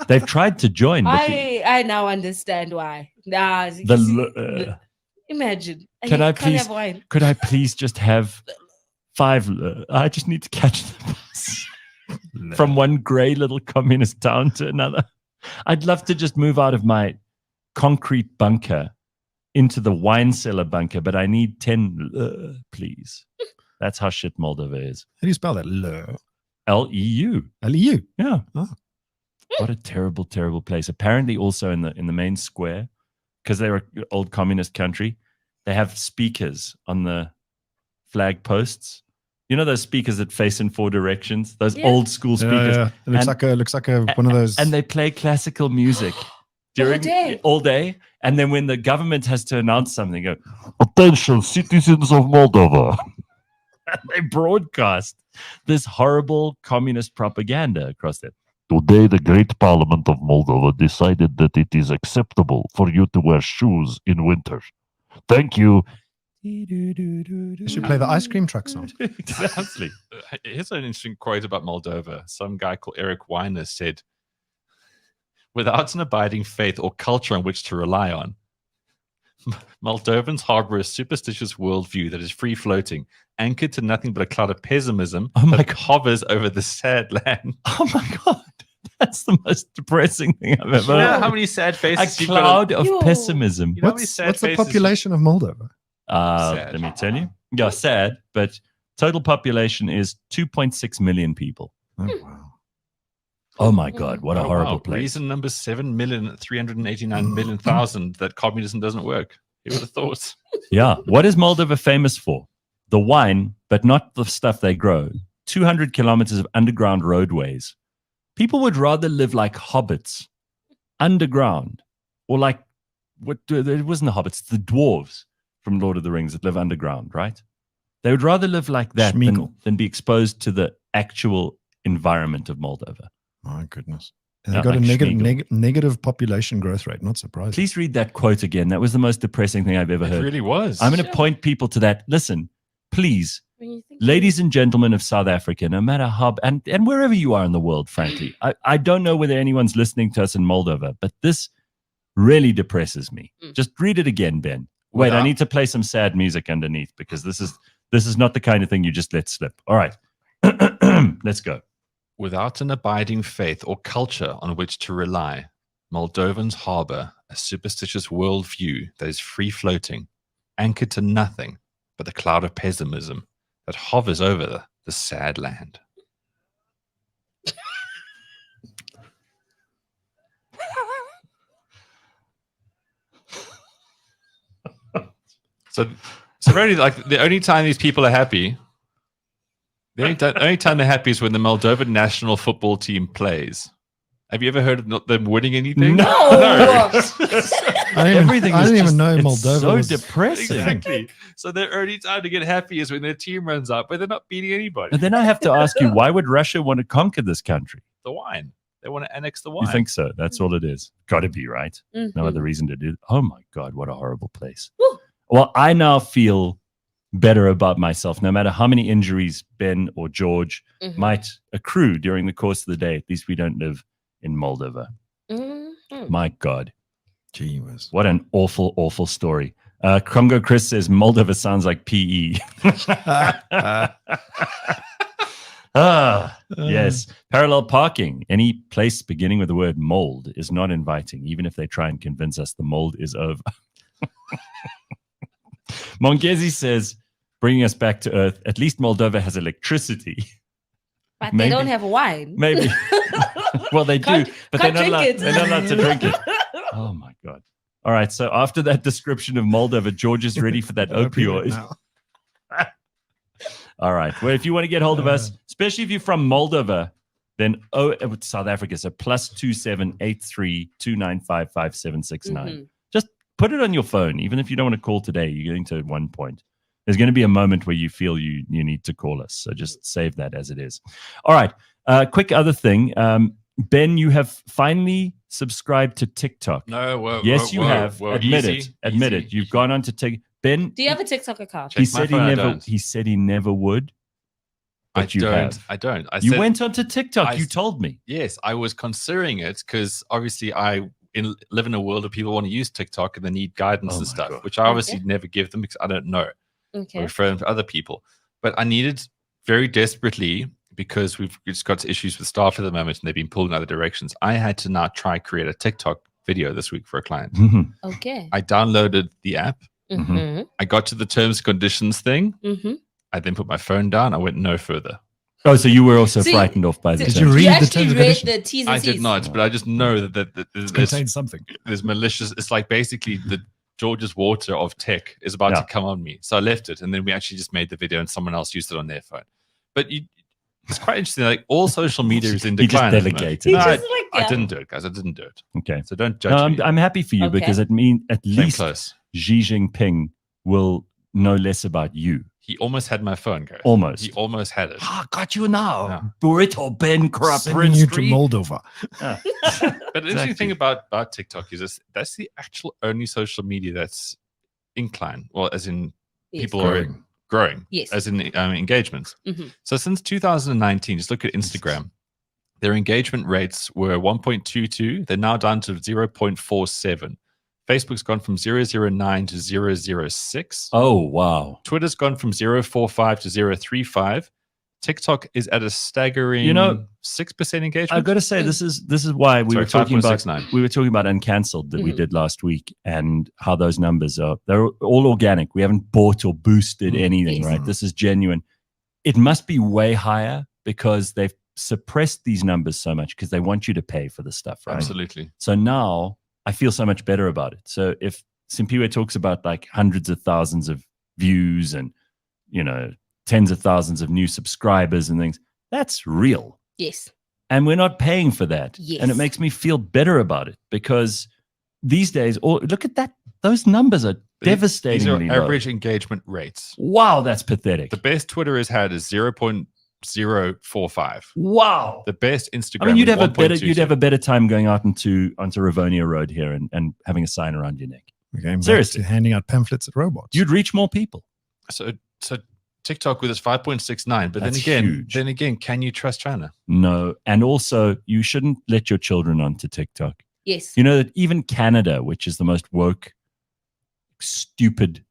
They've tried to join. I now understand why. Imagine. Could I please just have 5 leu? I just need to catch the bus. From one grey little communist town to another. I'd love to just move out of my concrete bunker into the wine cellar bunker, but I need 10 please. That's how shit Moldova is. How do you spell that? Leu. L-E-U. L-E-U. Yeah. Oh. What a terrible, terrible place. Apparently also in the main square, because they're an old communist country, they have speakers on the flag posts. You know those speakers that face in 4 directions? Those old school speakers. Yeah. It looks like one of those. And they play classical music all day. And then when the government has to announce something, they go, "Attention, citizens of Moldova." And they broadcast this horrible communist propaganda across it. Today, the Great Parliament of Moldova decided that it is acceptable for you to wear shoes in winter. Thank you. You should play the ice cream truck song. Exactly. Here's an interesting quote about Moldova. Some guy called Eric Weiner said, "Without an abiding faith or culture on which to rely on, Moldovans harbor a superstitious worldview that is free-floating, anchored to nothing but a cloud of pessimism that hovers over the sad land." Oh my God. That's the most depressing thing I've ever heard. You know how many sad faces a cloud of pessimism. You know What's the population of Moldova? Let me tell you. Yeah, sad, but total population is 2.6 million people. Oh, wow. Oh my God, what a horrible place. Reason number 7,389,000,000 that communism doesn't work. Who would have thought? Yeah. What is Moldova famous for? The wine, but not the stuff they grow. 200 kilometers of underground roadways. People would rather live like hobbits underground, or like it wasn't the hobbits, the dwarves from Lord of the Rings that live underground, right? They would rather live like that than be exposed to the actual environment of Moldova. My goodness. And they got a negative population growth rate. Not surprising. Please read that quote again. That was the most depressing thing I've ever heard. It really was. I'm going to point people to that. Listen, please, ladies and gentlemen of South Africa, no matter how, and wherever you are in the world, frankly, I don't know whether anyone's listening to us in Moldova, but this really depresses me. Just read it again, Ben. Wait, I need to play some sad music underneath because this is not the kind of thing you just let slip. All right, let's go. Without an abiding faith or culture on which to rely, Moldovans harbor a superstitious worldview that is free-floating, anchored to nothing but the cloud of pessimism that hovers over the sad land. So really, like the only time these people are happy, the only time they're happy is when the Moldovan national football team plays. Have you ever heard of them winning anything? No. I didn't even know Moldova so was depressing. Exactly. So their only time to get happy is when their team runs up, but they're not beating anybody. And then I have to ask you, why would Russia want to conquer this country? The wine. They want to annex the wine. You think so? That's all it is. Got to be, right? No other reason to do it. Oh my God, what a horrible place. Well, I now feel better about myself, no matter how many injuries Ben or George might accrue during the course of the day. At least we don't live in Moldova. My God. Gee whiz. What an awful, awful story. Congo Chris says Moldova sounds like PE. Yes. Parallel parking. Any place beginning with the word mold is not inviting, even if they try and convince us the mold is over. Mongezi says, bringing us back to earth, at least Moldova has electricity. But they don't have wine. Maybe. Well, they do, but they're not allowed to drink it. Oh, my God. All right. So after that description of Moldova, George is ready for that opioid. All right. Well, if you want to get hold of us, especially if you're from Moldova, then South Africa, so +2783 295 5769. Just put it on your phone. Even if you don't want to call today, you're going to one point. There's going to be a moment where you feel you need to call us. So just save that as it is. All right. Quick other thing. Ben, you have finally subscribed to TikTok. No, yes, you have. Admit it. You've gone on to TikTok. Ben, do you have a TikTok account? He said he never would. But I don't. You went onto TikTok. You told me. Yes, I was considering it because obviously I live in a world of people want to use TikTok and they need guidance and stuff, which I obviously never give them because I don't know. I refer them to other people. But I needed very desperately, because we've just got issues with staff at the moment and they've been pulled in other directions. I had to now try create a TikTok video this week for a client. Okay. I downloaded the app. I got to the terms and conditions thing. I then put my phone down. I went no further. Oh, so you were also frightened off by the terms. Did you read the terms and conditions? The T's and I did not, but I just know that it contains something. There's malicious. It's like basically the George's water of tech is about to come on me. So I left it, and then we actually just made the video, and someone else used it on their phone. But it's quite interesting. Like all social media is in decline. He just delegated. I didn't do it, guys. I didn't do it. Okay. So don't judge me. I'm happy for you because it means at least Xi Jinping will know less about you. He almost had my phone, guys. Almost. He almost had it. Got you now. Burrito Ben corrupt Sending you to Moldova. But the interesting thing about TikTok is that's the actual only social media that's incline. Well, as in people are growing. Yes. As in engagements. So since 2019, just look at Instagram. Their engagement rates were 1.22. They're now down to 0.47. Facebook's gone from 009 to 006. Oh, wow. Twitter's gone from 045 to 035. TikTok is at a staggering 6% engagement. I've got to say, this is why we were talking about Uncancelled that we did last week and how those numbers they're all organic. We haven't bought or boosted anything, right? This is genuine. It must be way higher because they've suppressed these numbers so much because they want you to pay for the stuff, right? Absolutely. So now I feel so much better about it. So if Simpiwe talks about like hundreds of thousands of views and, tens of thousands of new subscribers and things, that's real. Yes. And we're not paying for that. Yes. And it makes me feel better about it because these days, look at that. Those numbers are devastatingly These are average engagement rates. Wow, that's pathetic. The best Twitter has had is 0.045. Wow. The best Instagram. I mean, you'd have a better time going out onto Rivonia Road here and having a sign around your neck. Okay, seriously, handing out pamphlets at robots. You'd reach more people. So TikTok with its 5.69, but then again, can you trust China? No, and also you shouldn't let your children onto TikTok. Yes. You know that even Canada, which is the most woke, stupid,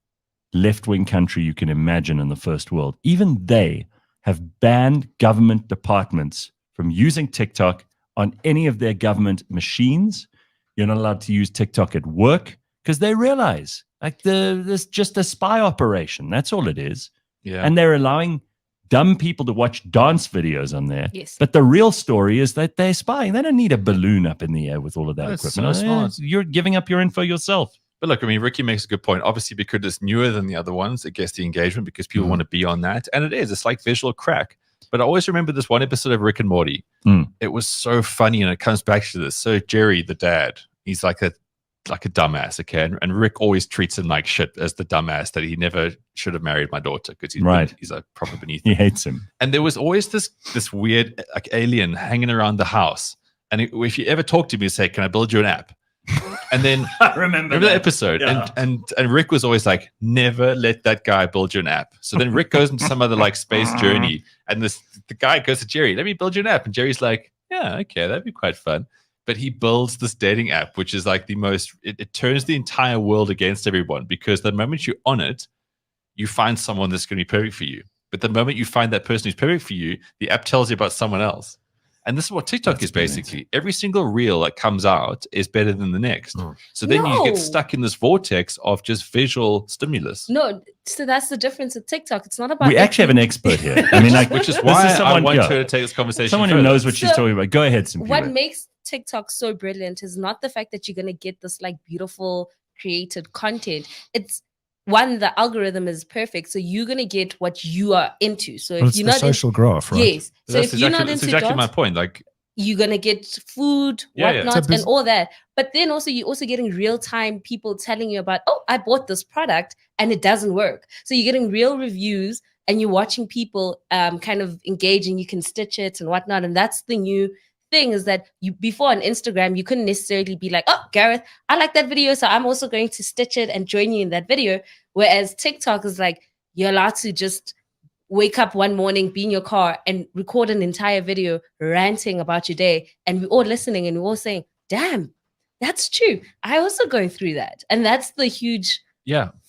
left-wing country you can imagine in the first world, even they have banned government departments from using TikTok on any of their government machines. You're not allowed to use TikTok at work because they realize there's just a spy operation. That's all it is. Yeah. And they're allowing dumb people to watch dance videos on there. Yes. But the real story is that they're spying. They don't need a balloon up in the air with all of that That's equipment. so smart. You're giving up your info yourself. But look, I mean, Ricky makes a good point. Obviously, because it's newer than the other ones, it gets the engagement because people want to be on that. And it is. It's like visual crack. But I always remember this one episode of Rick and Morty. It was so funny, and it comes back to this. So Jerry, the dad, he's like a dumbass, okay? And Rick always treats him like shit as the dumbass that he never should have married my daughter because he's a proper beneath him. He hates him. And there was always this weird like alien hanging around the house. And if you ever talk to me and say, can I build you an app? And then remember that episode. Yeah. And Rick was always like, never let that guy build you an app. So then Rick goes into some other like space journey, and the guy goes to Jerry, let me build you an app. And Jerry's like, yeah, okay, that'd be quite fun. But he builds this dating app, which is like the most, it turns the entire world against everyone, because the moment you're on it, you find someone that's going to be perfect for you. But the moment you find that person who's perfect for you, the app tells you about someone else. And this is what TikTok is basically. Every single reel that comes out is better than the next. So then you get stuck in this vortex of just visual stimulus. No, so that's the difference with TikTok. It's not about. We actually have an expert here. I mean, like, which is why someone, I want her to take this conversation. Someone further. who knows what she's talking about. Go ahead, Simpiwe. What makes TikTok so brilliant is not the fact that you're going to get this like beautiful created content. It's one, the algorithm is perfect, so you're going to get what you are into. So if you're not social graph, right? Yes. So if you're not into that's exactly my point. Like, you're gonna get food, whatnot, and all that. But then also you're also getting real-time people telling you about, oh, I bought this product and it doesn't work. So you're getting real reviews and you're watching people kind of engage, and you can stitch it and whatnot. And that's the new thing, is that you before on Instagram, you couldn't necessarily be like, oh, Gareth, I like that video, so I'm also going to stitch it and join you in that video. Whereas TikTok is like, you're allowed to just wake up one morning, be in your car, and record an entire video ranting about your day. And we're all listening and we're all saying, damn, that's true. I also go through that. And that's the huge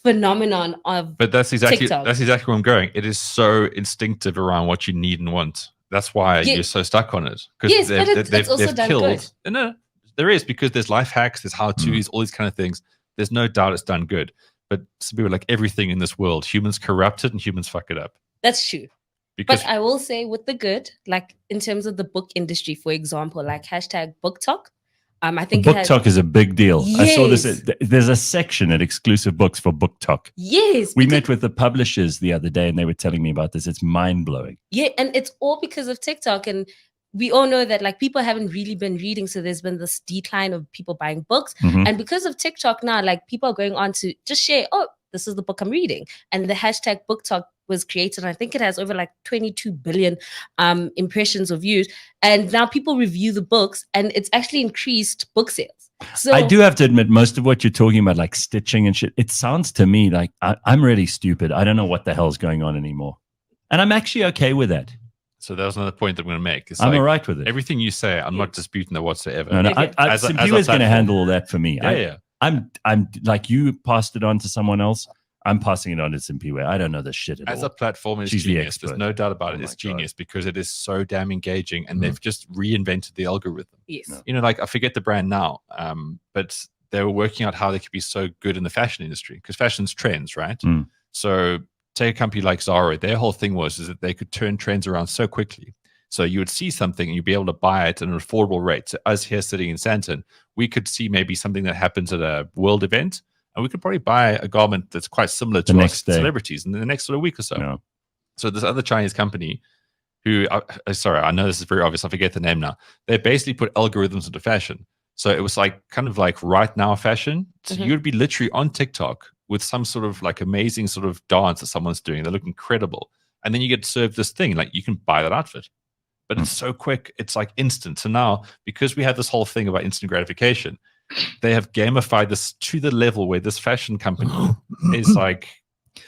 phenomenon of But that's exactly TikTok. That's exactly where I'm going. It is so instinctive around what you need and want. That's why you're so stuck on it. Yes, but it's also done good. No, there is, because there's life hacks, there's how-tos, all these kind of things. There's no doubt it's done good. But some people, like everything in this world, humans corrupt it and humans fuck it up. That's true. Because but I will say with the good, like in terms of the book industry, for example, like hashtag book talk. I think book talk is a big deal. Yes. I saw this. There's a section at Exclusive Books for book talk. Yes. We met with the publishers the other day and they were telling me about this. It's mind blowing. Yeah. And it's all because of TikTok. And we all know that like people haven't really been reading. So there's been this decline of people buying books. And because of TikTok now, like people are going on to just share, oh, this is the book I'm reading. And the hashtag book talk was created. I think it has over like 22 billion impressions or views. And now people review the books and it's actually increased book sales. So I do have to admit, most of what you're talking about, like stitching and shit, it sounds to me like I'm really stupid. I don't know what the hell's going on anymore. And I'm actually okay with that. So that was another point that I'm going to make. It's I'm like, all right with it. Everything you say, I'm not disputing that whatsoever. No, Okay. Simpiwe's going to handle all that for me. I'm like, you passed it on to someone else. I'm passing it on to Simpiwe. I don't know this shit at all. As a platform, it's She's the genius. expert. There's no doubt about it. It's genius because it is so damn engaging, and they've just reinvented the algorithm. yes. You know, like I forget the brand now, but they were working out how they could be so good in the fashion industry, because fashion's trends, right? So take a company like Zara. Their whole thing was that they could turn trends around so quickly. So you would see something and you'd be able to buy it at an affordable rate. So us here sitting in Sandton, we could see maybe something that happens at a world event, and we could probably buy a garment that's quite similar to us celebrities in the next sort of week or so. Yeah. So this other Chinese company who, sorry, I know this is very obvious. I forget the name now. They basically put algorithms into fashion. So it was like kind of like right now fashion. So you would be literally on TikTok with some sort of like amazing sort of dance that someone's doing. They look incredible. And then you get served this thing, like you can buy that outfit. But it's so quick, it's like instant. So now, because we have this whole thing about instant gratification, they have gamified this to the level where this fashion company is like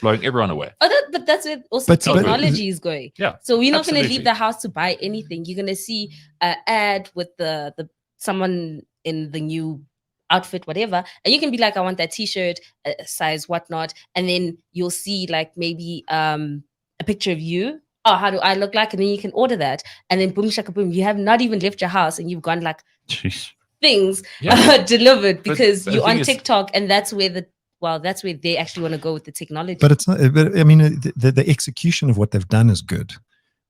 blowing everyone away. But that's where also technology is going. Yeah. So we're not going to leave the house to buy anything. You're going to see an ad with the someone in the new outfit, whatever, and you can be like, I want that t-shirt, size whatnot, and then you'll see like maybe a picture of you. Oh, how do I look like? And then you can order that, and then boom shaka boom, you have not even left your house and you've gone like things delivered because you're on TikTok, and that's where that's where they actually want to go with the technology. But it's not. But I mean, the execution of what they've done is good,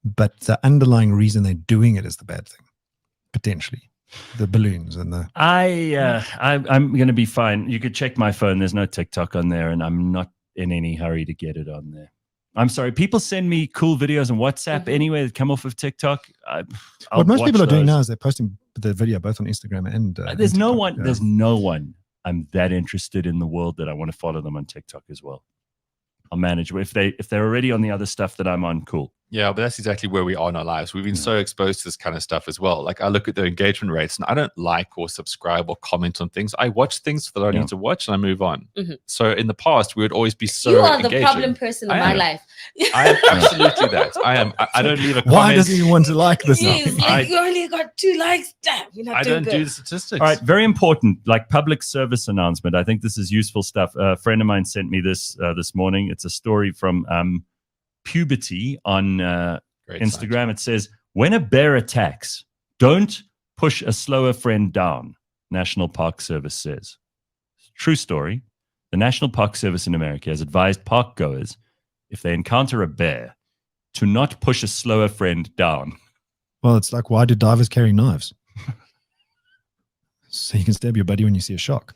but the underlying reason they're doing it is the bad thing, potentially. The balloons and the. I'm going to be fine. You could check my phone. There's no TikTok on there, and I'm not in any hurry to get it on there. I'm sorry. People send me cool videos on WhatsApp anyway that come off of TikTok. What most people are doing now is they're posting the video both on Instagram and. There's no TikTok. one. Yeah. There's no one. I'm that interested in the world that I want to follow them on TikTok as well. I'll manage if they're already on the other stuff that I'm on. Cool. Yeah, but that's exactly where we are in our lives. We've been so exposed to this kind of stuff as well. Like I look at the engagement rates and I don't like or subscribe or comment on things. I watch things that I need to watch and I move on. So in the past, we would always be so You are engaging. the problem person in my life. I am absolutely that. I am. I don't leave a comment. Why doesn't he want to like this? He's like, you only got 2 likes. Damn, you're not doing good. I don't do the statistics. All right, very important, like public service announcement. I think this is useful stuff. A friend of mine sent me this this morning. It's a story from Puberty on Instagram. It says, when a bear attacks, don't push a slower friend down, National Park Service says. True story. The National Park Service in America has advised park goers, if they encounter a bear, to not push a slower friend down. Well, it's like, why do divers carry knives? So you can stab your buddy when you see a shark.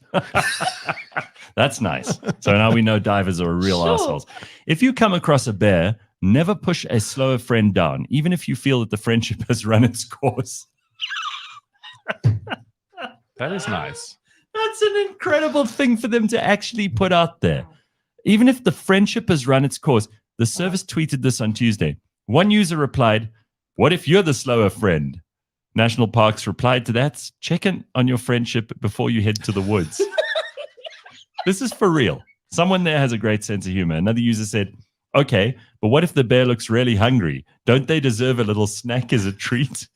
That's nice. So now we know divers are real assholes. If you come across a bear, never push a slower friend down, even if you feel that the friendship has run its course. That is nice. That's an incredible thing for them to actually put out there. Even if the friendship has run its course. The service tweeted this on Tuesday. One user replied, "What if you're the slower friend?" National Parks replied to that, "Check in on your friendship before you head to the woods." This is for real. Someone there has a great sense of humor. Another user said, "Okay, but what if the bear looks really hungry? Don't they deserve a little snack as a treat?"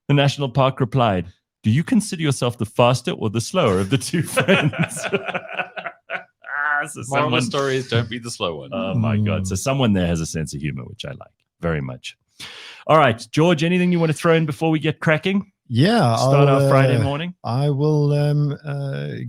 The National Park replied, "Do you consider yourself the faster or the slower of the two friends?" So Moral of the story is don't be the slow one. Oh my God. So someone there has a sense of humor, which I like very much. All right, George, anything you want to throw in before we get cracking? Yeah. Start our Friday morning. I will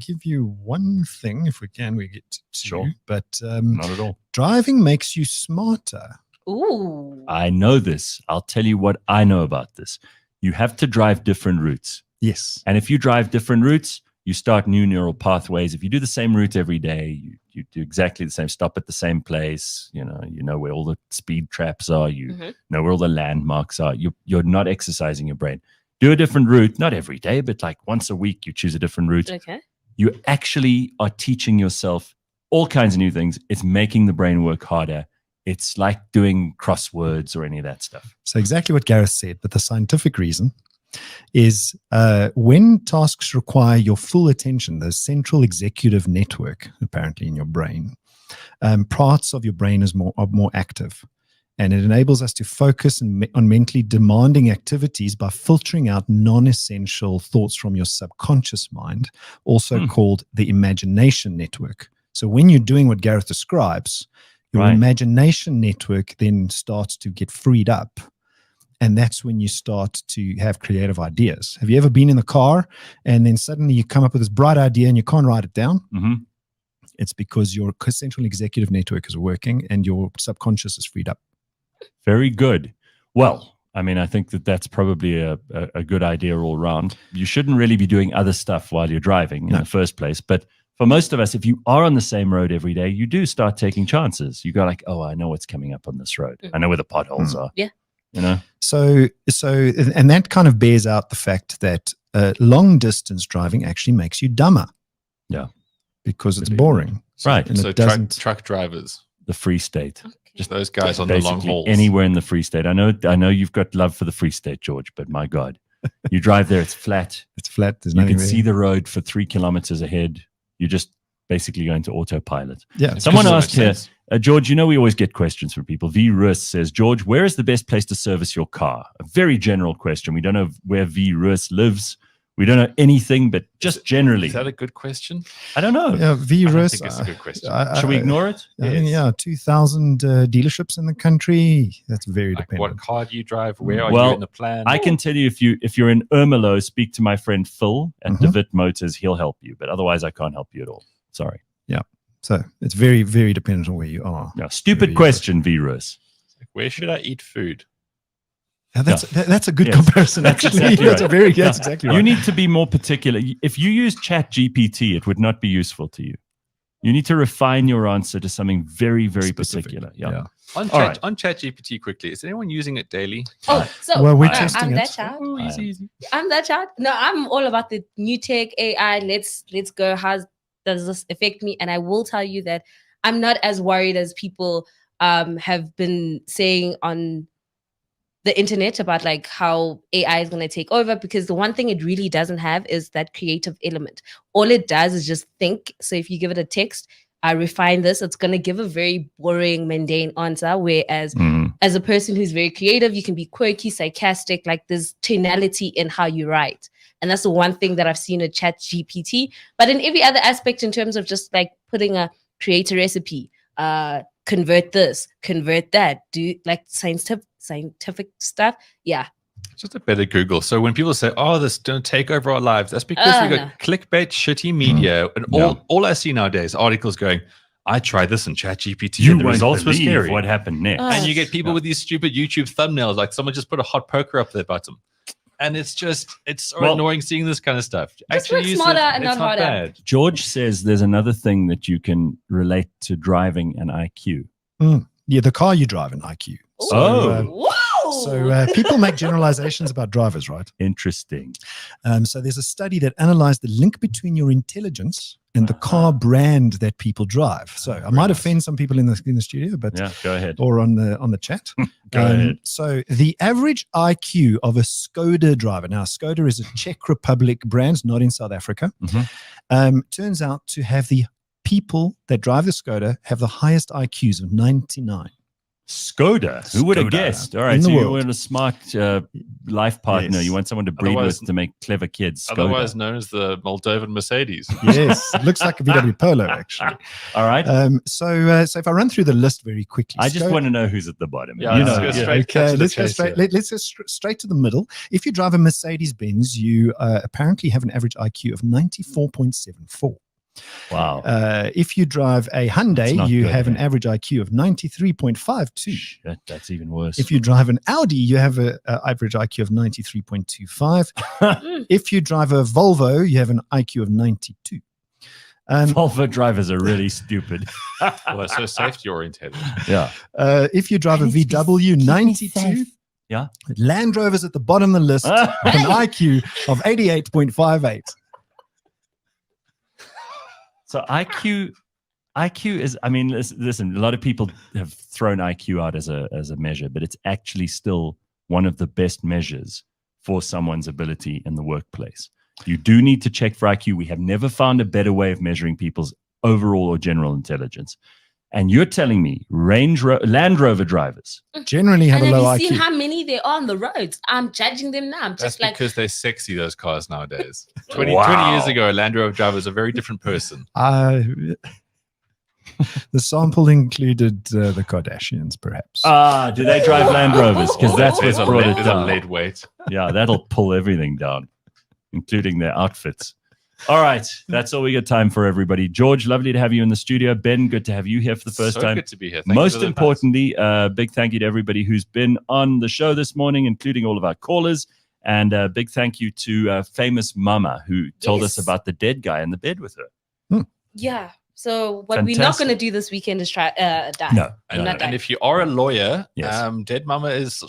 give you one thing, if we can, we get to. Sure. But Not at all. driving makes you smarter. Ooh. I know this. I'll tell you what I know about this. You have to drive different routes. Yes. And if you drive different routes, you start new neural pathways. If you do the same route every day, you do exactly the same, stop at the same place, you know where all the speed traps are, you know where all the landmarks are. You're not exercising your brain. Do a different route, not every day, but like once a week, you choose a different route. Okay. You actually are teaching yourself all kinds of new things. It's making the brain work harder. It's like doing crosswords or any of that stuff. So exactly what Gareth said, but the scientific reason is when tasks require your full attention, the central executive network, apparently in your brain, parts of your brain are more active. And it enables us to focus on mentally demanding activities by filtering out non-essential thoughts from your subconscious mind, also called the imagination network. So when you're doing what Gareth describes, your imagination network then starts to get freed up. And that's when you start to have creative ideas. Have you ever been in the car and then suddenly you come up with this bright idea and you can't write it down? It's because your central executive network is working and your subconscious is freed up. Very good. Well, I mean, I think that's probably a good idea all around. You shouldn't really be doing other stuff while you're driving in the first place. But for most of us, if you are on the same road every day, you do start taking chances. You go like, oh, I know what's coming up on this road. I know where the potholes are. Yeah. You know? So, and that kind of bears out the fact that long distance driving actually makes you dumber. Yeah. Because it's boring. Right. And so truck drivers. The Free State. Okay. Just those guys on the long hauls. Anywhere in the Free State. I know you've got love for the Free State, George, but my God. You drive there, it's flat. It's flat. There's you nothing can there. see the road for 3 kilometers ahead. You're just basically going to autopilot. Yeah. Someone asked here, George, we always get questions from people. V. Russ says, George, where is the best place to service your car? A very general question. We don't know where V. Russ lives. We don't know anything, but just generally. Is that a good question? I don't know. Yeah, V. I Russ. think it's a good question. Should we ignore it? I think, 2,000 dealerships in the country. That's very dependent. What car do you drive? Where are you in the plan? I can tell you if you're in Ermelo, speak to my friend Phil at DeWitt Motors. He'll help you. But otherwise, I can't help you at all. Sorry. Yeah. So it's very, very dependent on where you are. Yeah. Stupid question, V. Russ. Where should I eat food? Yeah, that's a good comparison. That's actually, exactly right. that's exactly right. You need to be more particular. If you use Chat GPT, it would not be useful to you. You need to refine your answer to something very, very Specific. particular. Yeah. On ChatGPT quickly, is anyone using it daily? Oh, so well, we're testing I'm it. that child. Oh, easy. I'm that child. No, I'm all about the new tech, AI. Let's go. How does this affect me? And I will tell you that I'm not as worried as people have been saying on the internet about like how AI is going to take over, because the one thing it really doesn't have is that creative element. All it does is just think. So if you give it a text, I refine this, it's going to give a very boring, mundane answer. Whereas as a person who's very creative, you can be quirky, sarcastic, like there's tonality in how you write. And that's the one thing that I've seen with ChatGPT. But in every other aspect, in terms of just like create a recipe, convert this, convert that, do like scientific stuff. Yeah. Just a better Google. So when people say, "Oh, this is going to take over our lives," that's because we got clickbait, shitty media, and all I see nowadays articles going, "I tried this in ChatGPT, and the results were scary. What happened next?" And you get people with these stupid YouTube thumbnails, like someone just put a hot poker up their bottom, and it's so annoying seeing this kind of stuff. Just work smarter and not harder. Bad. George says there's another thing that you can relate to driving and IQ. Yeah, the car you drive in IQ. So people make generalizations about drivers, right? Interesting. So there's a study that analyzed the link between your intelligence and the car brand that people drive. So I might offend some people in the studio, but go ahead. Or on the chat. Go ahead. So the average IQ of a Skoda driver. Now, Skoda is a Czech Republic brand, not in South Africa. Turns out to have the people that drive the Skoda have the highest IQs of 99. Skoda. Who would have guessed? All right, so you want a smart life partner. Yes. You want someone to breed with to make clever kids. Skoda. Otherwise known as the Moldovan Mercedes. Yes, it looks like a VW Polo, actually. All right. So if I run through the list very quickly. I just want to know who's at the bottom. Yeah, let's go straight to the middle. If you drive a Mercedes-Benz, you apparently have an average IQ of 94.74. Wow. If you drive a Hyundai, you have an average IQ of 93.52. That's even worse. If you drive an Audi, you have an average IQ of 93.25. If you drive a Volvo, you have an IQ of 92. Volvo drivers are really stupid. Well, they're so safety oriented. Yeah. If you drive a VW, 92. Yeah. Land Rover's at the bottom of the list with an IQ of 88.58. So IQ is, I mean, listen, a lot of people have thrown IQ out as a measure, but it's actually still one of the best measures for someone's ability in the workplace. You do need to check for IQ. We have never found a better way of measuring people's overall or general intelligence. And you're telling me Land Rover drivers generally have a low IQ. Have you seen how many there are on the roads? I'm judging them now. That's because they're sexy, those cars nowadays. 20 years ago, a Land Rover driver was a very different person. The sample included the Kardashians, perhaps. Do they drive Land Rovers? Because that's what's brought it down. A lead weight. Yeah, that'll pull everything down, including their outfits. All right, that's all we got time for, everybody. George, lovely to have you in the studio. Ben, good to have you here for the first time. Good to be here. Most importantly, big thank you to everybody who's been on the show this morning, including all of our callers. And a big thank you to famous Mama, who told us about the dead guy in the bed with her. Yeah. So what we're not going to do this weekend is try die. No. And if you are a lawyer, dead Mama is...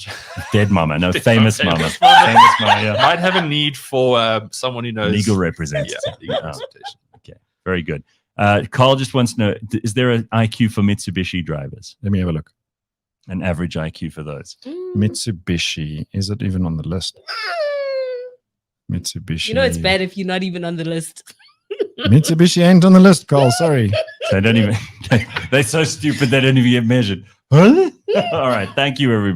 Dead Mama, no, famous Mama. Famous Mama, yeah. Might have a need for someone who knows... Legal representation. Yeah, legal representation. Okay, very good. Carl just wants to know, is there an IQ for Mitsubishi drivers? Let me have a look. An average IQ for those? Mitsubishi, is it even on the list? Mitsubishi. You know it's bad if you're not even on the list. Mitsubishi ain't on the list, Carl. Sorry. They don't even. They're so stupid they don't even get measured. All right. Thank you, everybody.